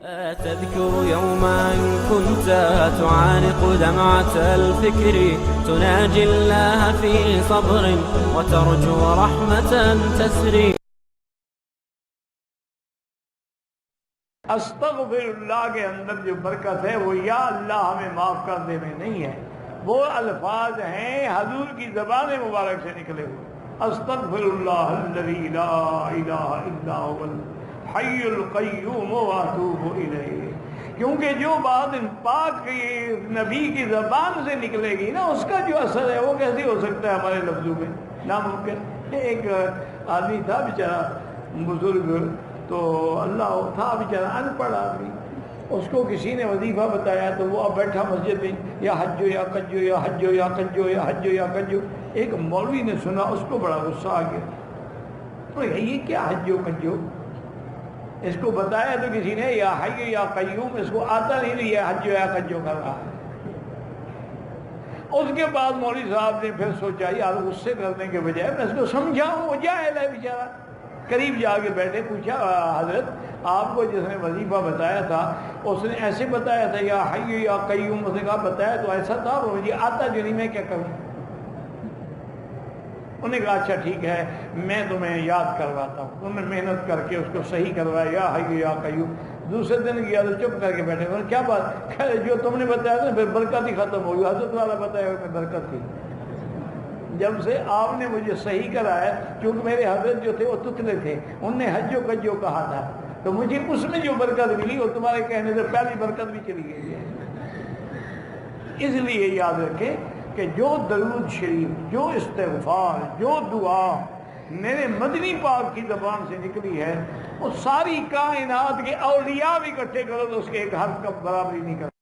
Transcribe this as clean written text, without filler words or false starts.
تذكر يوما كنت تعانق دمعة الفكر تناجي الله في صبر وترجو رحمة تسري. استغفر اللہ کے اندر جو برکت ہے وہ یا اللہ ہمیں معاف کر دے میں نہیں ہے، وہ الفاظ ہیں حضور کی زبان مبارک سے نکلے ہوئے. استغفر اللہ الذی لا الہ الا هو الحی القیوم واتوب الیہ. کیونکہ جو بات پاک کی نبی کی زبان سے نکلے گی نا، اس کا جو اثر ہے وہ کیسے ہو سکتا ہے ہمارے لفظوں میں؟ ناممکن. ایک آدمی تھا بیچارہ بزرگ، تو اللہ تھا بیچارہ ان پڑھ آدمی، اس کو کسی نے وظیفہ بتایا تو وہ اب بیٹھا مسجد میں، یا حجو یا کجو یا حجو یا کجو یا حجو یا کجو. ایک مولوی نے سنا، اس کو بڑا غصہ آ گیا. تو یہ کیا حجو کجو؟ اس کو بتایا تو کسی نے یا حی یا قیوم، اس کو آتا نہیں یہ حجو یا کجو کر رہا ہے. اس کے بعد مولوی صاحب نے پھر سوچا یار غصے کرنے کے بجائے میں اس کو سمجھاؤں، وہ جاہل ہے بیچارہ. قریب جا کے بیٹھے، پوچھا حضرت آپ کو جس نے وظیفہ بتایا تھا اس نے ایسے بتایا تھا یا حی یا قیوم؟ اس نے کہا بتایا تو ایسا تھا، اور مجھے آتا جو نہیں، میں کیا کروں؟ انہوں نے کہا اچھا ٹھیک ہے میں تمہیں یاد کرواتا ہوں. انہوں نے محنت کر کے اس کو صحیح کروایا یا حی یا قیوم. دوسرے دن گیا تو چپ کر کے بیٹھے. کیا بات؟ جو تم نے بتایا تھا پھر برکت ہی ختم ہو گئی. حضرت والا بتایا میں برکت تھی. جب سے آپ نے مجھے صحیح کرایا، کیونکہ میرے حضرت جو تھے وہ تتلے تھے، انہوں نے حجو کجو کہا تھا، تو مجھے اس میں جو برکت ملی وہ تمہارے کہنے سے پہلی برکت بھی چلی گئی ہے. اس لیے یاد رکھیں کہ جو درود شریف، جو استغفار، جو دعا میرے مدنی پاک کی زبان سے نکلی ہے، وہ ساری کائنات کے اولیاء بھی اکٹھے کرو تو اس کے ایک حرف کا برابری نہیں کرتے.